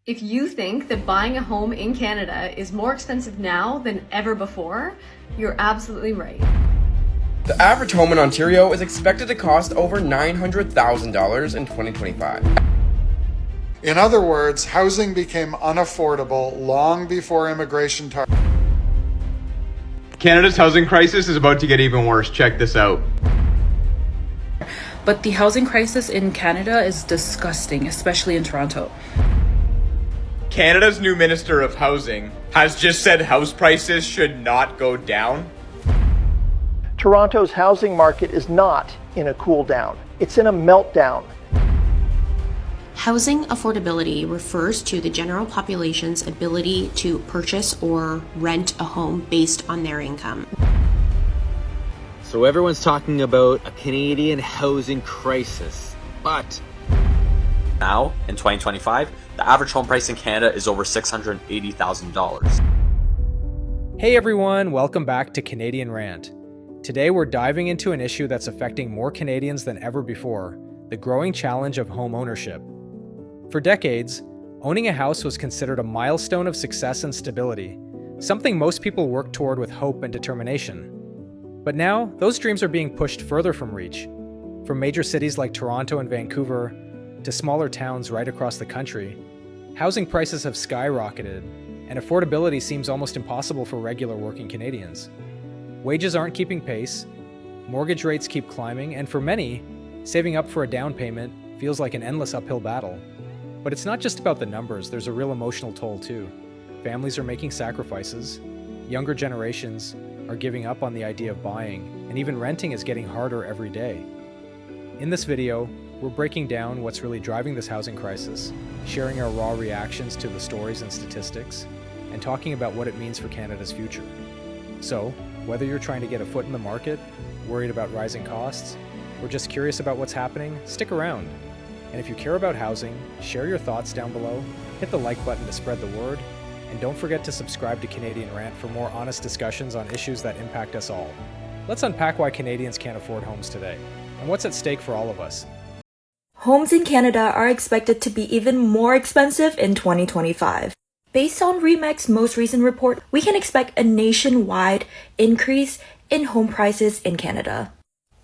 If you think that buying a home in Canada is more expensive now than ever before, you're absolutely right. The average home in Ontario is expected to cost over $900,000 in 2025. In other words, housing became unaffordable long before immigration Canada's housing crisis is about to get even worse. Check this out. But the housing crisis in Canada is disgusting, especially in Toronto. Canada's new Minister of Housing has just said house prices should not go down. Toronto's housing market is not in a cool down. It's in a meltdown. Housing affordability refers to the general population's ability to purchase or rent a home based on their income. So everyone's talking about a Canadian housing crisis, but now, in 2025, the average home price in Canada is over $680,000. Hey everyone, welcome back to Canadian Rant. Today we're diving into an issue that's affecting more Canadians than ever before, the growing challenge of home ownership. For decades, owning a house was considered a milestone of success and stability, something most people worked toward with hope and determination. But now, those dreams are being pushed further from reach. From major cities like Toronto and Vancouver to smaller towns right across the country, housing prices have skyrocketed, and affordability seems almost impossible for regular working Canadians. Wages aren't keeping pace, mortgage rates keep climbing, and for many, saving up for a down payment feels like an endless uphill battle. But it's not just about the numbers, there's a real emotional toll too. Families are making sacrifices, younger generations are giving up on the idea of buying, and even renting is getting harder every day. In this video, we're breaking down what's really driving this housing crisis, sharing our raw reactions to the stories and statistics, and talking about what it means for Canada's future. So, whether you're trying to get a foot in the market, worried about rising costs, or just curious about what's happening, stick around. And if you care about housing, share your thoughts down below, hit the like button to spread the word, and don't forget to subscribe to Canadian Rant for more honest discussions on issues that impact us all. Let's unpack why Canadians can't afford homes today, and what's at stake for all of us. Homes in Canada are expected to be even more expensive in 2025. Based on RE/MAX's most recent report, we can expect a nationwide increase in home prices in Canada,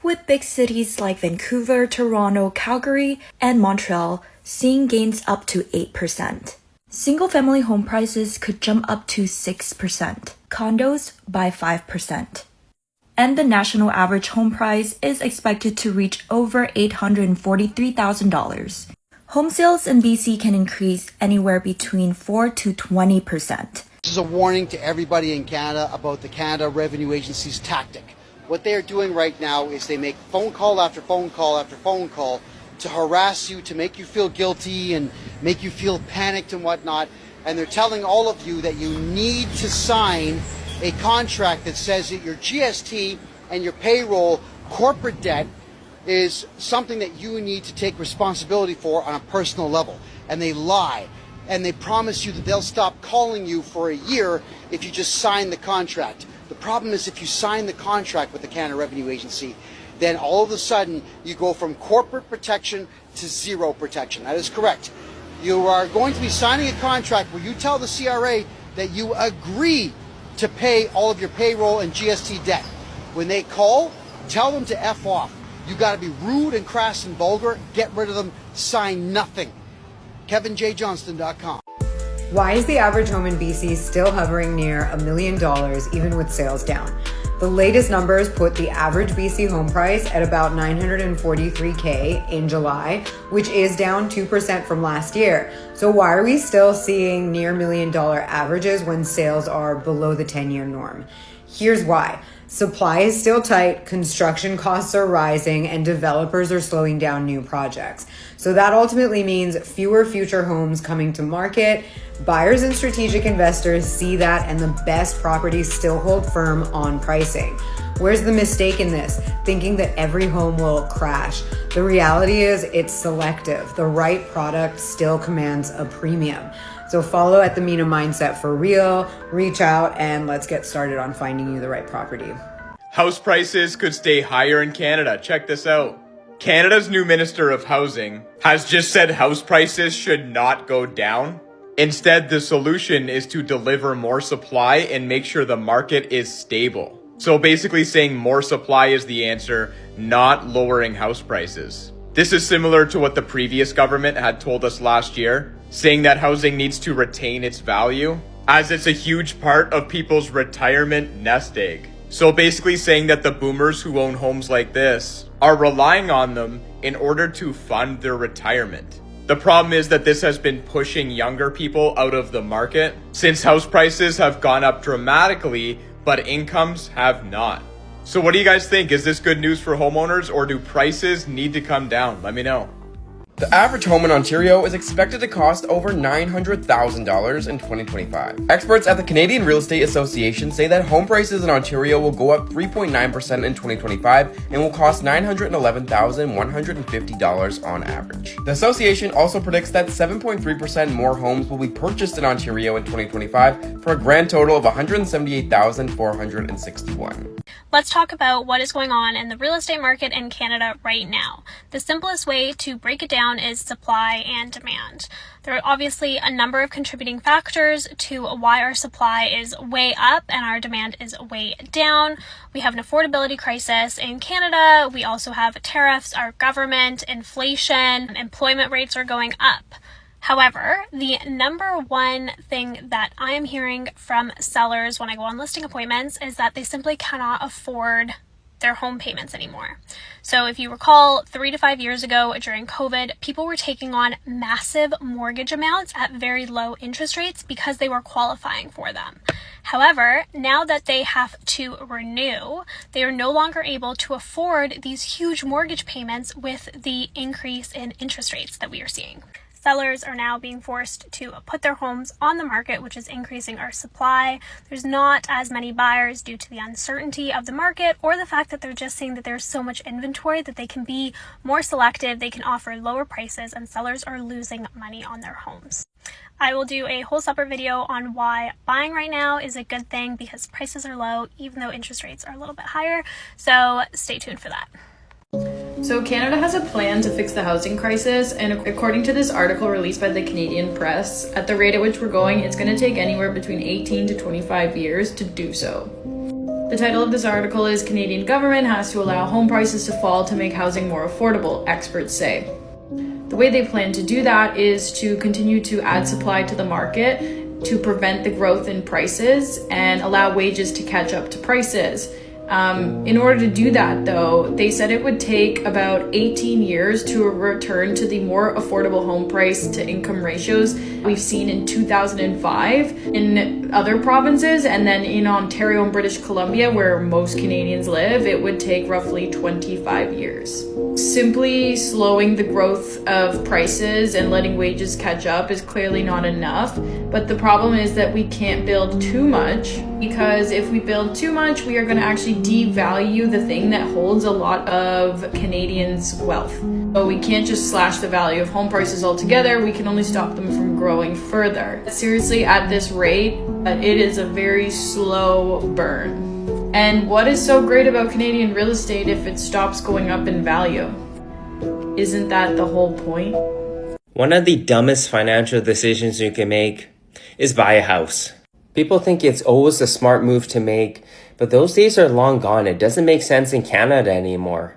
with big cities like Vancouver, Toronto, Calgary, and Montreal seeing gains up to 8%. Single-family home prices could jump up to 6%, condos by 5%. And the national average home price is expected to reach over $843,000. Home sales in BC can increase anywhere between 4 to 20%. This is a warning to everybody in Canada about the Canada Revenue Agency's tactic. What they are doing right now is they make phone call after phone call after phone call to harass you, to make you feel guilty and make you feel panicked and whatnot. And they're telling all of you that you need to sign a contract that says that your GST and your payroll corporate debt is something that you need to take responsibility for on a personal level. And they lie. And they promise you that they'll stop calling you for a year if you just sign the contract. The problem is if you sign the contract with the Canada Revenue Agency, then all of a sudden you go from corporate protection to zero protection. That is correct. You are going to be signing a contract where you tell the CRA that you agree to pay all of your payroll and GST debt. When they call, tell them to F off. You got to be rude and crass and vulgar. Get rid of them. Sign nothing. KevinJJohnston.com. Why is the average home in BC still hovering near $1 million even with sales down? The latest numbers put the average BC home price at about $943K in July, which is down 2% from last year. So why are we still seeing near $1 million averages when sales are below the 10-year norm? Here's why. Supply is still tight, construction costs are rising, and developers are slowing down new projects. So that ultimately means fewer future homes coming to market. Buyers and strategic investors see that, and the best properties still hold firm on pricing. Where's the mistake in this? Thinking that every home will crash. The reality is it's selective. The right product still commands a premium. So follow at the Mina Mindset for real, reach out, and let's get started on finding you the right property. House prices could stay higher in Canada. Check this out. Canada's new Minister of Housing has just said house prices should not go down. Instead, the solution is to deliver more supply and make sure the market is stable. So basically saying more supply is the answer, not lowering house prices. This is similar to what the previous government had told us last year, saying that housing needs to retain its value, as it's a huge part of people's retirement nest egg. So basically saying that the boomers who own homes like this are relying on them in order to fund their retirement. The problem is that this has been pushing younger people out of the market, since house prices have gone up dramatically, but incomes have not. So what do you guys think? Is this good news for homeowners, or do prices need to come down? Let me know. The average home in Ontario is expected to cost over $900,000 in 2025. Experts at the Canadian Real Estate Association say that home prices in Ontario will go up 3.9% in 2025 and will cost $911,150 on average. The association also predicts that 7.3% more homes will be purchased in Ontario in 2025 for a grand total of 178,461. Let's talk about what is going on in the real estate market in Canada right now. The simplest way to break it down is supply and demand. There are obviously a number of contributing factors to why our supply is way up and our demand is way down. We have an affordability crisis in Canada. We also have tariffs, our government, inflation, employment rates are going up. However, the number one thing that I am hearing from sellers when I go on listing appointments is that they simply cannot afford their home payments anymore. So if you recall, 3 to 5 years ago during COVID, people were taking on massive mortgage amounts at very low interest rates because they were qualifying for them. However, now that they have to renew, they are no longer able to afford these huge mortgage payments with the increase in interest rates that we are seeing. Sellers are now being forced to put their homes on the market, which is increasing our supply. There's not as many buyers due to the uncertainty of the market, or the fact that they're just seeing that there's so much inventory that they can be more selective, they can offer lower prices, and sellers are losing money on their homes. I will do a whole separate video on why buying right now is a good thing, because prices are low even though interest rates are a little bit higher. So stay tuned for that. So Canada has a plan to fix the housing crisis, and according to this article released by the Canadian Press, at the rate at which we're going, it's going to take anywhere between 18 to 25 years to do so. The title of this article is "Canadian Government Has to Allow Home Prices to Fall to Make Housing More Affordable," experts say. The way they plan to do that is to continue to add supply to the market to prevent the growth in prices and allow wages to catch up to prices. In order to do that, though, they said it would take about 18 years to return to the more affordable home price to income ratios we've seen in 2005 in other provinces, and then in Ontario and British Columbia, where most Canadians live, it would take roughly 25 years. Simply slowing the growth of prices and letting wages catch up is clearly not enough, but the problem is that we can't build too much, because if we build too much, we are going to actually devalue the thing that holds a lot of Canadians' wealth. So we can't just slash the value of home prices altogether, we can only stop them from growing further. Seriously, at this rate, it is a very slow burn. And what is so great about Canadian real estate if it stops going up in value? Isn't that the whole point? One of the dumbest financial decisions you can make is buy a house. People think it's always a smart move to make, but those days are long gone. It doesn't make sense in Canada anymore.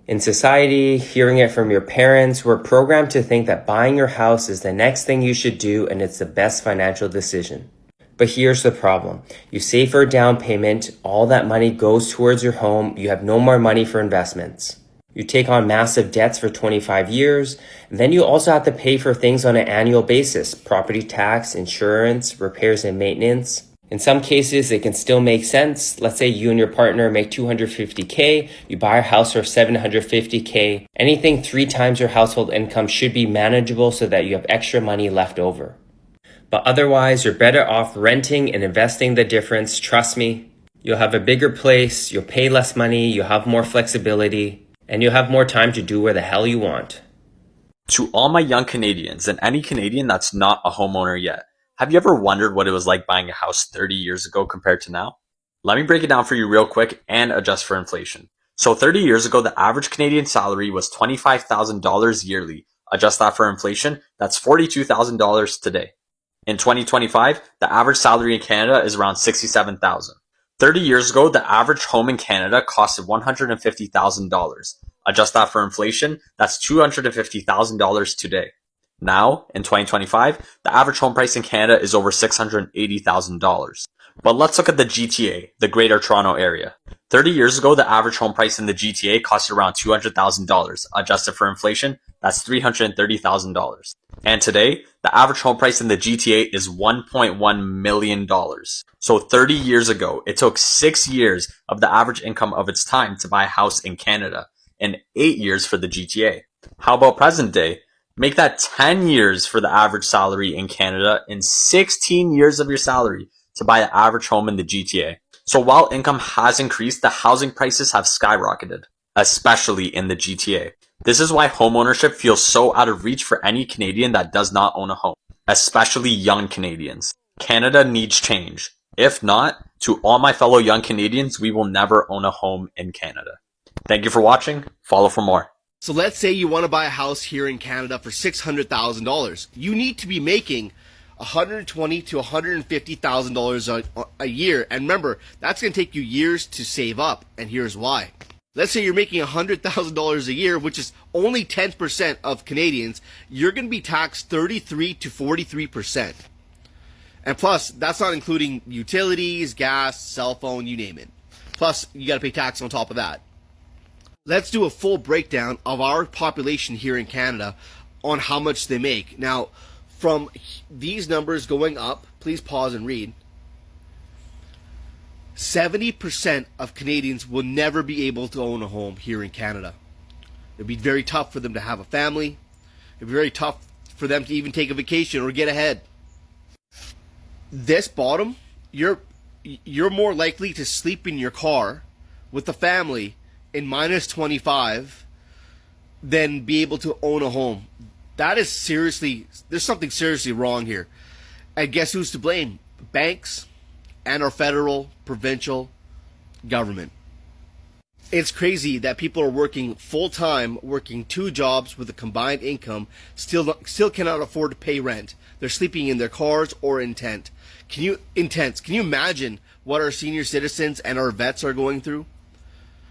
In society, hearing it from your parents, we're programmed to think that buying your house is the next thing you should do and it's the best financial decision. But here's the problem. You save for a down payment, all that money goes towards your home, you have no more money for investments. You take on massive debts for 25 years, and then you also have to pay for things on an annual basis: property tax, insurance, repairs and maintenance. In some cases, it can still make sense. Let's say you and your partner make $250K, you buy a house for $750K. Anything 3 times your household income should be manageable so that you have extra money left over. But otherwise, you're better off renting and investing the difference. Trust me, you'll have a bigger place, you'll pay less money, you'll have more flexibility, and you'll have more time to do where the hell you want. To all my young Canadians and any Canadian that's not a homeowner yet, have you ever wondered what it was like buying a house 30 years ago compared to now? Let me break it down for you real quick and adjust for inflation. So 30 years ago, the average Canadian salary was $25,000 yearly. Adjust that for inflation, that's $42,000 today. In 2025, the average salary in Canada is around $67,000. 30 years ago, the average home in Canada costed $150,000. Adjust that for inflation, that's $250,000 today. Now, in 2025, the average home price in Canada is over $680,000. But let's look at the GTA, the Greater Toronto Area. 30 years ago, the average home price in the GTA costed around $200,000. Adjusted for inflation, that's $330,000. And today, the average home price in the GTA is $1.1 million. So 30 years ago, it took 6 years of the average income of its time to buy a house in Canada, and 8 years for the GTA. How about present day? Make that 10 years for the average salary in Canada and 16 years of your salary to buy an average home in the GTA. So while income has increased, the housing prices have skyrocketed, especially in the GTA. This is why homeownership feels so out of reach for any Canadian that does not own a home, especially young Canadians. Canada needs change. If not, to all my fellow young Canadians, we will never own a home in Canada. Thank you for watching. Follow for more. So let's say you want to buy a house here in Canada for $600,000. You need to be making $120,000 to $150,000 a year. And remember, that's going to take you years to save up. And here's why. Let's say you're making $100,000 a year, which is only 10% of Canadians. You're going to be taxed 33 to 43%. And plus, that's not including utilities, gas, cell phone, you name it. Plus, you got to pay tax on top of that. Let's do a full breakdown of our population here in Canada on how much they make. Now, from these numbers going up, please pause and read. 70% of Canadians will never be able to own a home here in Canada. It'd be very tough for them to have a family. It'd be very tough for them to even take a vacation or get ahead. This bottom, you're more likely to sleep in your car with a family in minus 25 than be able to own a home. That is seriously, there's something seriously wrong here. And guess who's to blame? Banks and our federal, provincial government. It's crazy that people are working full-time, working 2 jobs with a combined income, still cannot afford to pay rent. They're sleeping in their cars or in tents. Can you imagine what our senior citizens and our vets are going through?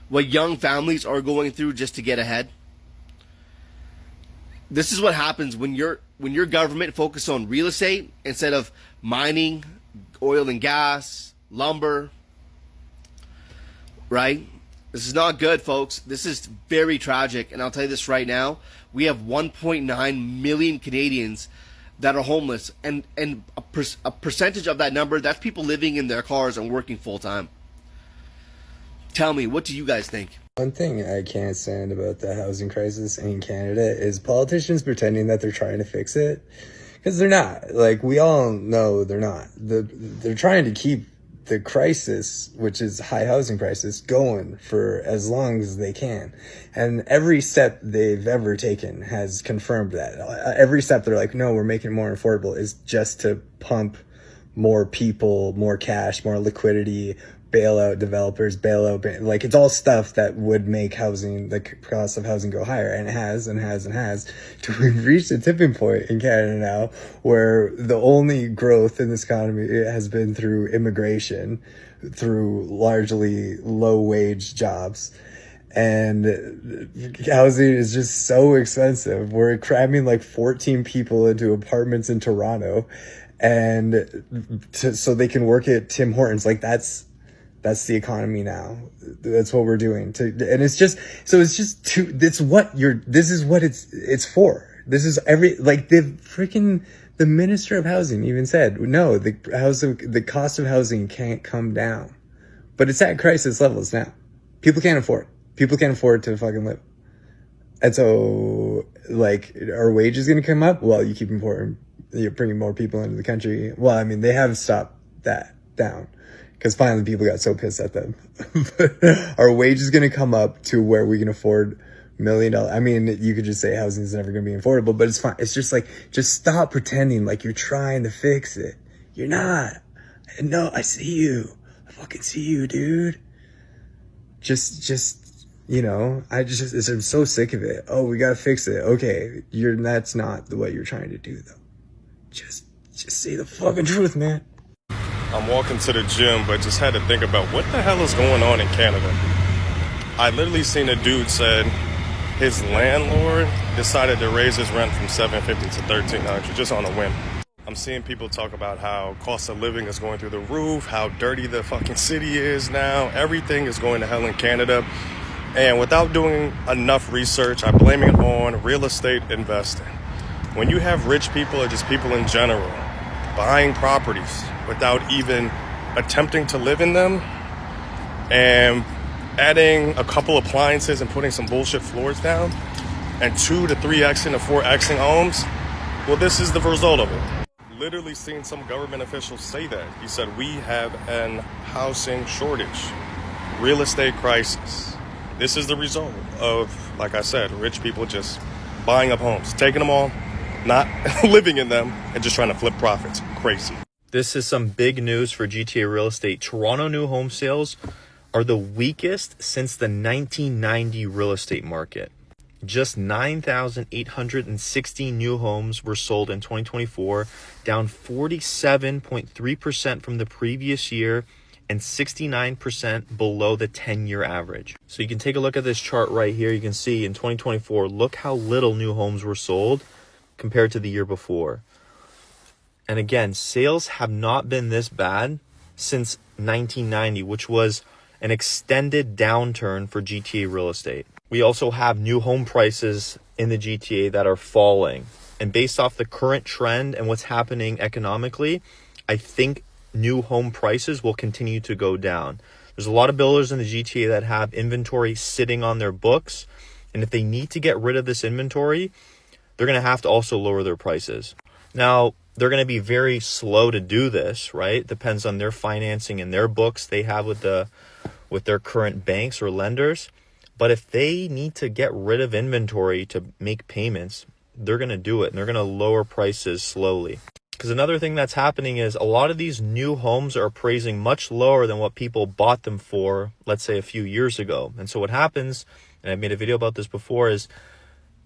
What young families are going through just to get ahead? This is what happens when your government focuses on real estate instead of mining, oil and gas, lumber, right? This is not good, folks. This is very tragic, and I'll tell you this right now. We have 1.9 million Canadians that are homeless, and a percentage of that number, that's people living in their cars and working full-time. Tell me, what do you guys think? One thing I can't stand about the housing crisis in Canada is politicians pretending that they're trying to fix it. Because they're not. Like, we all know they're not. They're trying to keep the crisis, which is high housing prices, going for as long as they can. And every step they've ever taken has confirmed that. Every step they're like, no, we're making it more affordable, is just to pump more people, more cash, more liquidity, bail out developers, like, it's all stuff that would make housing, the cost of housing, go higher, and it has. We've reached a tipping point in Canada now where the only growth in this economy has been through immigration, through largely low wage jobs. And housing is just so expensive. We're cramming like 14 people into apartments in Toronto, and so they can work at Tim Hortons. Like, that's the economy now. That's what we're doing. And it's just, so it's just this is what it's for. This is the Minister of Housing even said, no, the cost of housing can't come down. But it's at crisis levels now. People can't afford it. People can't afford to fucking live. And so, like, are wages going to come up? Well, you're bringing more people into the country. Well, I mean, they have stopped that down, because finally people got so pissed at them. Are wages going to come up to where we can afford $1 million? I mean, you could just say housing is never going to be affordable, but it's fine. It's just like, just stop pretending like you're trying to fix it. You're not. No, I see you. I fucking see you, dude. I'm so sick of it. Oh, we got to fix it. Okay. That's not what you're trying to do, though. Just Just say the fucking truth, man. I'm walking to the gym, but just had to think about what the hell is going on in Canada. I literally seen a dude said his landlord decided to raise his rent from $750 to $1,300 just on a whim. I'm seeing people talk about how cost of living is going through the roof, how dirty the fucking city is now. Everything is going to hell in Canada. And without doing enough research, I blame it on real estate investing. When you have rich people or just people in general buying properties without even attempting to live in them and adding a couple appliances and putting some bullshit floors down and 2 to 3Xing to 4Xing homes, well, this is the result of it. Literally seen some government officials say that. He said, we have an housing shortage, real estate crisis. This is the result of, like I said, rich people just buying up homes, taking them all, not living in them, and just trying to flip profits. Crazy. This is some big news for GTA real estate. Toronto new home sales are the weakest since the 1990 real estate market. Just 9,860 new homes were sold in 2024, down 47.3% from the previous year and 69% below the 10-year average. So you can take a look at this chart right here. You can see in 2024, look how little new homes were sold compared to the year before. And again, sales have not been this bad since 1990, which was an extended downturn for GTA real estate. We also have new home prices in the GTA that are falling. And based off the current trend and what's happening economically, I think new home prices will continue to go down. There's a lot of builders in the GTA that have inventory sitting on their books. And if they need to get rid of this inventory, they're going to have to also lower their prices. Now, they're going to be very slow to do this, right? Depends on their financing and their books they have with their current banks or lenders. But if they need to get rid of inventory to make payments, they're going to do it, and they're going to lower prices slowly. Because another thing that's happening is a lot of these new homes are appraising much lower than what people bought them for, let's say a few years ago. And so what happens, and I've made a video about this before, is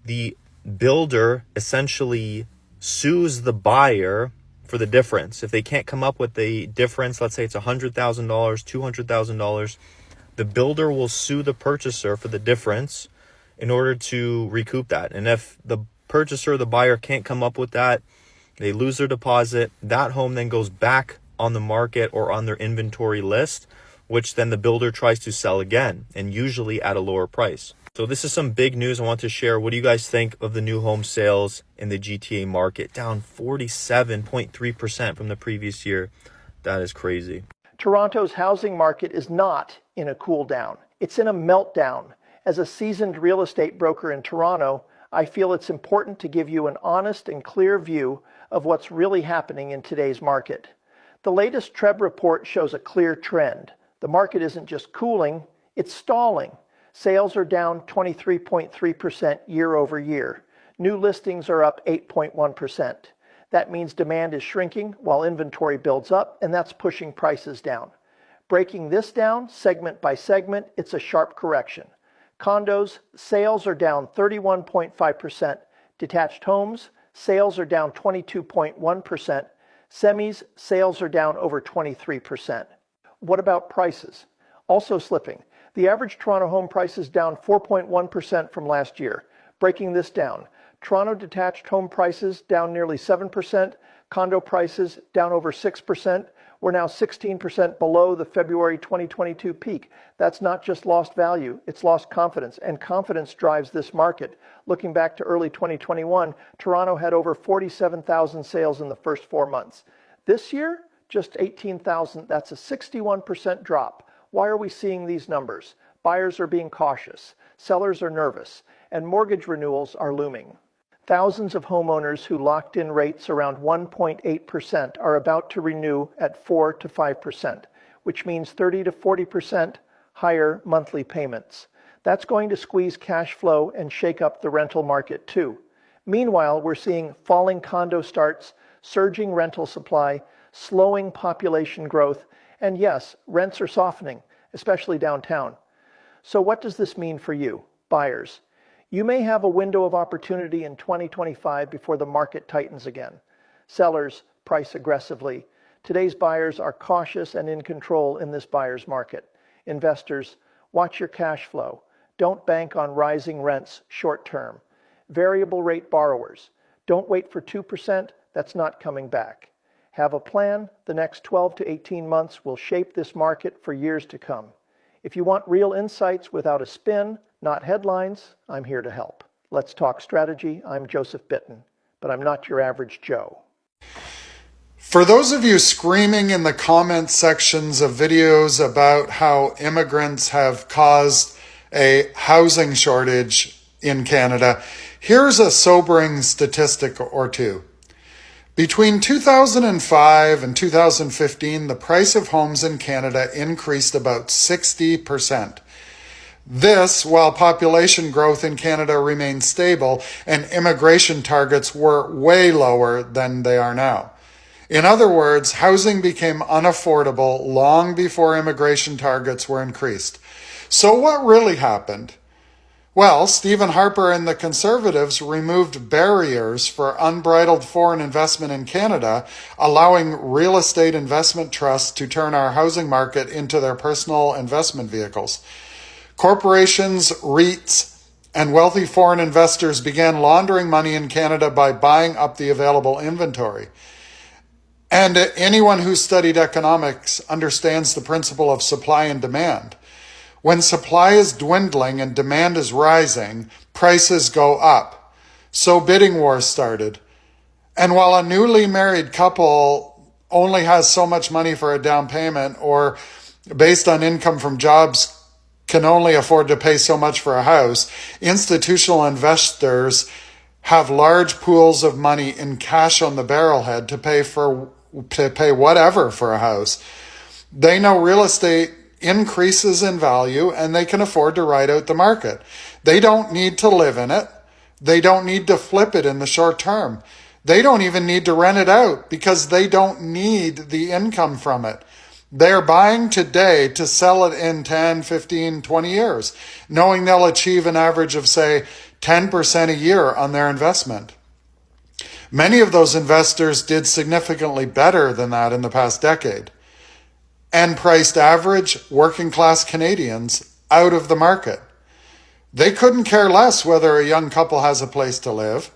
the builder essentially sues the buyer for the difference. If they can't come up with the difference, let's say it's $100,000, $200,000, the builder will sue the purchaser for the difference in order to recoup that. And if the purchaser or the buyer can't come up with that, they lose their deposit. That home then goes back on the market or on their inventory list, which then the builder tries to sell again, and usually at a lower price. So this is some big news I want to share. What do you guys think of the new home sales in the GTA market? Down 47.3% from the previous year. That is crazy. Toronto's housing market is not in a cool down. It's in a meltdown. As a seasoned real estate broker in Toronto, I feel it's important to give you an honest and clear view of what's really happening in today's market. The latest TREB report shows a clear trend. The market isn't just cooling, it's stalling. Sales are down 23.3% year over year. New listings are up 8.1%. That means demand is shrinking while inventory builds up, and that's pushing prices down. Breaking this down segment by segment, it's a sharp correction. Condos, sales are down 31.5%. Detached homes, sales are down 22.1%. Semis, sales are down over 23%. What about prices? Also slipping. The average Toronto home price is down 4.1% from last year. Breaking this down, Toronto detached home prices down nearly 7%, condo prices down over 6%. We're now 16% below the February 2022 peak. That's not just lost value, it's lost confidence, and confidence drives this market. Looking back to early 2021, Toronto had over 47,000 sales in the first 4 months. This year, just 18,000. That's a 61% drop. Why are we seeing these numbers? Buyers are being cautious, sellers are nervous, and mortgage renewals are looming. Thousands of homeowners who locked in rates around 1.8% are about to renew at 4 to 5%, which means 30 to 40% higher monthly payments. That's going to squeeze cash flow and shake up the rental market too. Meanwhile, we're seeing falling condo starts, surging rental supply, slowing population growth, and yes, rents are softening, especially downtown. So what does this mean for you, buyers? You may have a window of opportunity in 2025 before the market tightens again. Sellers, price aggressively. Today's buyers are cautious and in control in this buyer's market. Investors, watch your cash flow. Don't bank on rising rents short term. Variable rate borrowers, don't wait for 2%, that's not coming back. Have a plan. The next 12 to 18 months will shape this market for years to come. If you want real insights without a spin, not headlines, I'm here to help. Let's talk strategy. I'm Joseph Bitton, but I'm not your average Joe. For those of you screaming in the comment sections of videos about how immigrants have caused a housing shortage in Canada, here's a sobering statistic or two. Between 2005 and 2015, the price of homes in Canada increased about 60%. This, while population growth in Canada remained stable and immigration targets were way lower than they are now. In other words, housing became unaffordable long before immigration targets were increased. So what really happened? Well, Stephen Harper and the Conservatives removed barriers for unbridled foreign investment in Canada, allowing real estate investment trusts to turn our housing market into their personal investment vehicles. Corporations, REITs, and wealthy foreign investors began laundering money in Canada by buying up the available inventory. And anyone who studied economics understands the principle of supply and demand. When supply is dwindling and demand is rising, prices go up. So bidding wars started. And while a newly married couple only has so much money for a down payment, or based on income from jobs can only afford to pay so much for a house, institutional investors have large pools of money in cash on the barrelhead to pay whatever for a house. They know real estate increases in value and they can afford to ride out the market. They don't need to live in it. They don't need to flip it in the short term. They don't even need to rent it out because they don't need the income from it. They're buying today to sell it in 10, 15, 20 years, knowing they'll achieve an average of, say, 10% a year on their investment. Many of those investors did significantly better than that in the past decade and priced average working class Canadians out of the market. They couldn't care less whether a young couple has a place to live.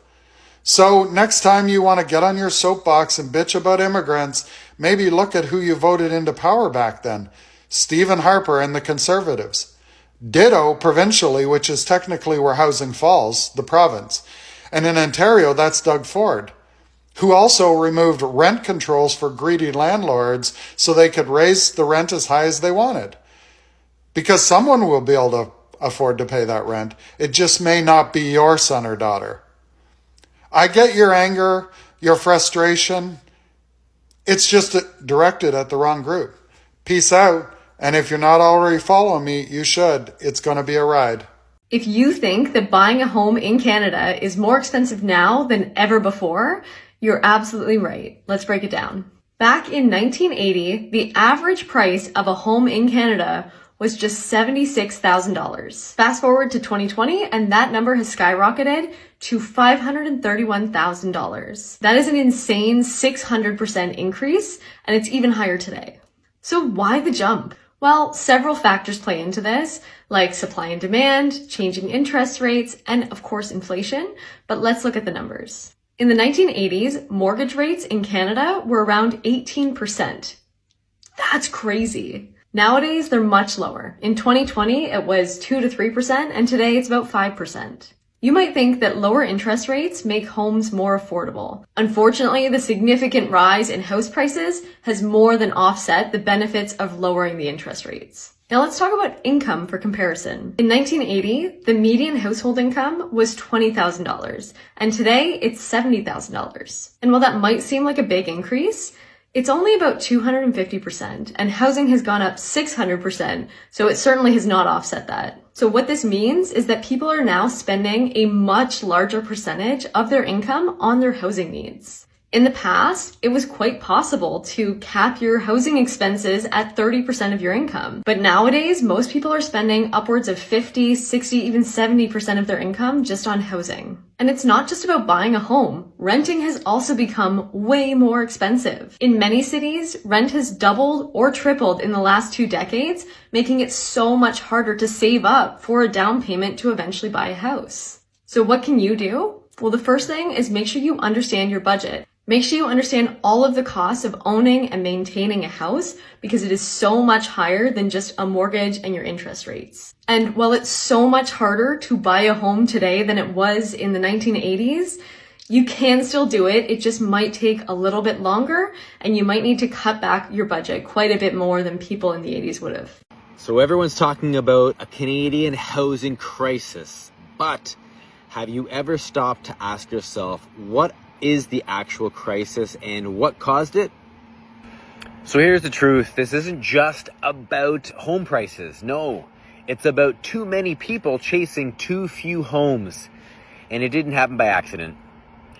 So next time you want to get on your soapbox and bitch about immigrants, maybe look at who you voted into power back then. Stephen Harper and the Conservatives. Ditto provincially, which is technically where housing falls, the province. And in Ontario, that's Doug Ford, who also removed rent controls for greedy landlords so they could raise the rent as high as they wanted. Because someone will be able to afford to pay that rent. It just may not be your son or daughter. I get your anger, your frustration. It's just directed at the wrong group. Peace out. And if you're not already following me, you should. It's going to be a ride. If you think that buying a home in Canada is more expensive now than ever before, you're absolutely right. Let's break it down. Back in 1980, the average price of a home in Canada was just $76,000. Fast forward to 2020, and that number has skyrocketed to $531,000. That is an insane 600% increase, and it's even higher today. So why the jump? Well, several factors play into this, like supply and demand, changing interest rates, and of course inflation, but let's look at the numbers. In the 1980s, mortgage rates in Canada were around 18%. That's crazy. Nowadays, they're much lower. In 2020, it was 2 to 3%, and today it's about 5%. You might think that lower interest rates make homes more affordable. Unfortunately, the significant rise in house prices has more than offset the benefits of lowering the interest rates. Now let's talk about income for comparison. In 1980, the median household income was $20,000, and today it's $70,000. And while that might seem like a big increase, it's only about 250%, and housing has gone up 600%, so it certainly has not offset that. So what this means is that people are now spending a much larger percentage of their income on their housing needs. In the past, it was quite possible to cap your housing expenses at 30% of your income. But nowadays, most people are spending upwards of 50, 60, even 70% of their income just on housing. And it's not just about buying a home. Renting has also become way more expensive. In many cities, rent has doubled or tripled in the last 2 decades, making it so much harder to save up for a down payment to eventually buy a house. So what can you do? Well, the first thing is make sure you understand your budget. Make sure you understand all of the costs of owning and maintaining a house because it is so much higher than just a mortgage and your interest rates. And while it's so much harder to buy a home today than it was in the 1980s, you can still do it. It just might take a little bit longer and you might need to cut back your budget quite a bit more than people in the 80s would have. So everyone's talking about a Canadian housing crisis, but have you ever stopped to ask yourself, what is the actual crisis and what caused it? So here's the truth. This isn't just about home prices. No, it's about too many people chasing too few homes. And it didn't happen by accident.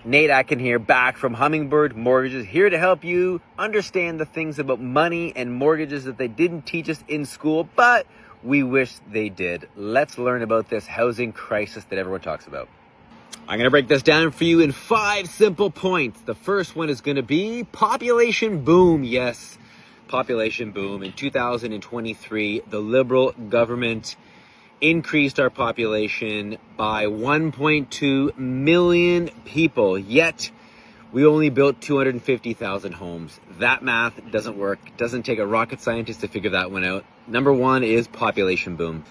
Nate Atkin here, back from Hummingbird Mortgages, here to help you understand the things about money and mortgages that they didn't teach us in school, but we wish they did. Let's learn about this housing crisis that everyone talks about. I'm going to break this down for you in 5 simple points. The first one is going to be population boom. Yes, population boom. In 2023, the Liberal government increased our population by 1.2 million people, yet we only built 250,000 homes. That math doesn't work. It doesn't take a rocket scientist to figure that one out. Number 1 is population boom.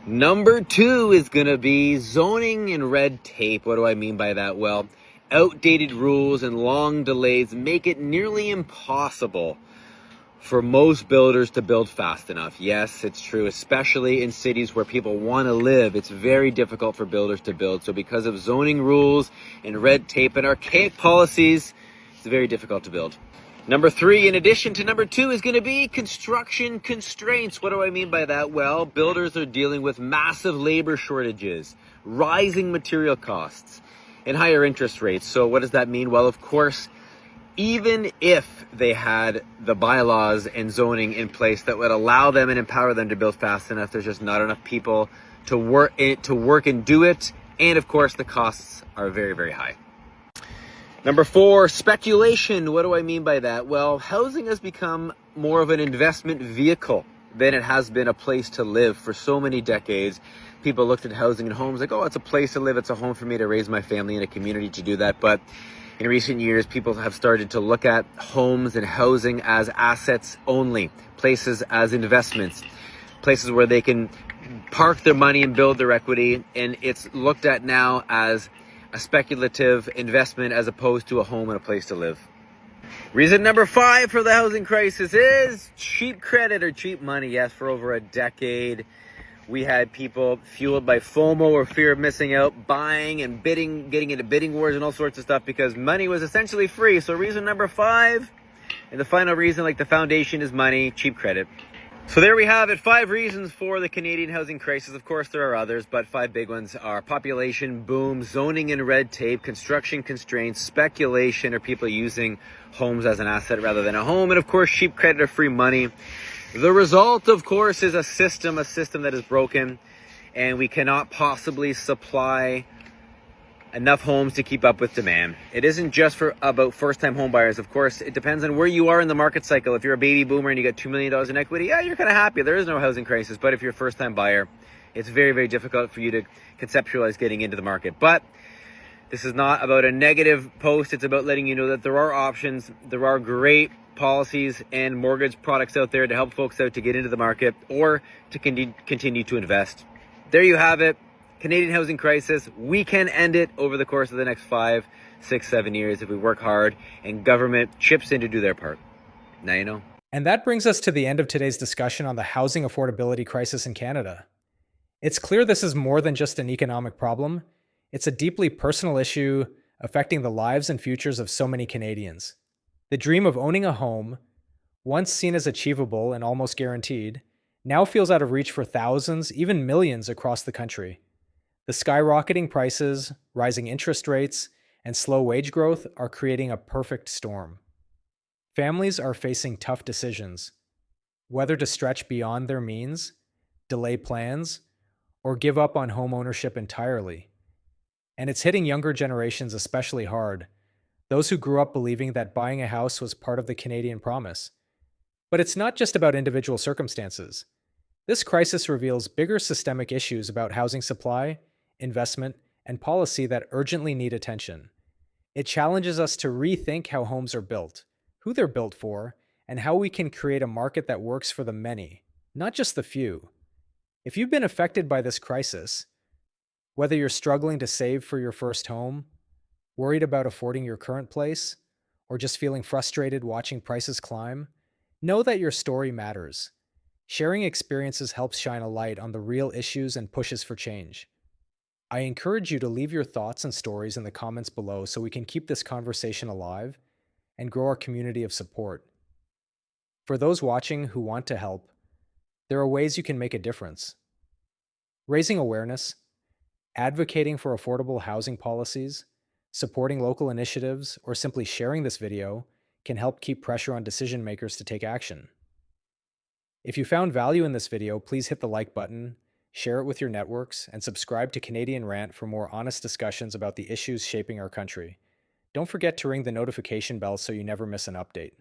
Number 2 is going to be zoning and red tape. What do I mean by that? Well, outdated rules and long delays make it nearly impossible for most builders to build fast enough. Yes, it's true, especially in cities where people want to live. It's very difficult for builders to build. So because of zoning rules and red tape and archaic policies, it's very difficult to build. Number 3, in addition to number 2, is going to be construction constraints. What do I mean by that? Well, builders are dealing with massive labor shortages, rising material costs, and higher interest rates. So what does that mean? Well, of course, even if they had the bylaws and zoning in place that would allow them and empower them to build fast enough, there's just not enough people to work and do it. And of course, the costs are very, very high. Number 4, speculation. What do I mean by that? Well, housing has become more of an investment vehicle than it has been a place to live. For so many decades, people looked at housing and homes like, oh, it's a place to live. It's a home for me to raise my family and a community to do that. But in recent years, people have started to look at homes and housing as assets only, places as investments, places where they can park their money and build their equity. And it's looked at now as a speculative investment as opposed to a home and a place to live. Reason number 5 for the housing crisis is cheap credit or cheap money. Yes, for over a decade, we had people fueled by FOMO or fear of missing out, buying and bidding, getting into bidding wars and all sorts of stuff because money was essentially free. So reason number 5, and the final reason, like the foundation, is money, cheap credit. So there we have it, 5 reasons for the Canadian housing crisis. Of course, there are others, but 5 big ones are population boom, zoning and red tape, construction constraints, speculation or people using homes as an asset rather than a home, and of course, cheap credit or free money. The result, of course, is a system that is broken, and we cannot possibly supply enough homes to keep up with demand. It isn't just about first-time home buyers. Of course, it depends on where you are in the market cycle. If you're a baby boomer and you got $2 million in equity, yeah, you're kind of happy. There is no housing crisis. But if you're a first-time buyer, it's very, very difficult for you to conceptualize getting into the market. But this is not about a negative post. It's about letting you know that there are options. There are great policies and mortgage products out there to help folks out to get into the market or to continue to invest. There you have it. Canadian housing crisis. We can end it over the course of the next 5, 6, 7 years if we work hard and government chips in to do their part. Now you know. And that brings us to the end of today's discussion on the housing affordability crisis in Canada. It's clear this is more than just an economic problem. It's a deeply personal issue affecting the lives and futures of so many Canadians. The dream of owning a home, once seen as achievable and almost guaranteed, now feels out of reach for thousands, even millions across the country. The skyrocketing prices, rising interest rates, and slow wage growth are creating a perfect storm. Families are facing tough decisions, whether to stretch beyond their means, delay plans, or give up on home ownership entirely. And it's hitting younger generations especially hard, those who grew up believing that buying a house was part of the Canadian promise. But it's not just about individual circumstances. This crisis reveals bigger systemic issues about housing supply, investment, and policy that urgently need attention. It challenges us to rethink how homes are built, who they're built for, and how we can create a market that works for the many, not just the few. If you've been affected by this crisis, whether you're struggling to save for your first home, worried about affording your current place, or just feeling frustrated watching prices climb, know that your story matters. Sharing experiences helps shine a light on the real issues and pushes for change. I encourage you to leave your thoughts and stories in the comments below so we can keep this conversation alive and grow our community of support. For those watching who want to help, there are ways you can make a difference. Raising awareness, advocating for affordable housing policies, supporting local initiatives, or simply sharing this video can help keep pressure on decision makers to take action. If you found value in this video, please hit the like button, share it with your networks, and subscribe to Canadian Rant for more honest discussions about the issues shaping our country. Don't forget to ring the notification bell so you never miss an update.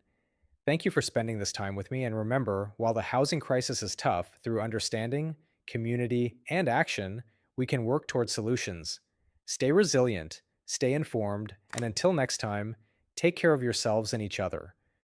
Thank you for spending this time with me, and remember, while the housing crisis is tough, through understanding, community, and action, we can work towards solutions. Stay resilient, stay informed, and until next time, take care of yourselves and each other.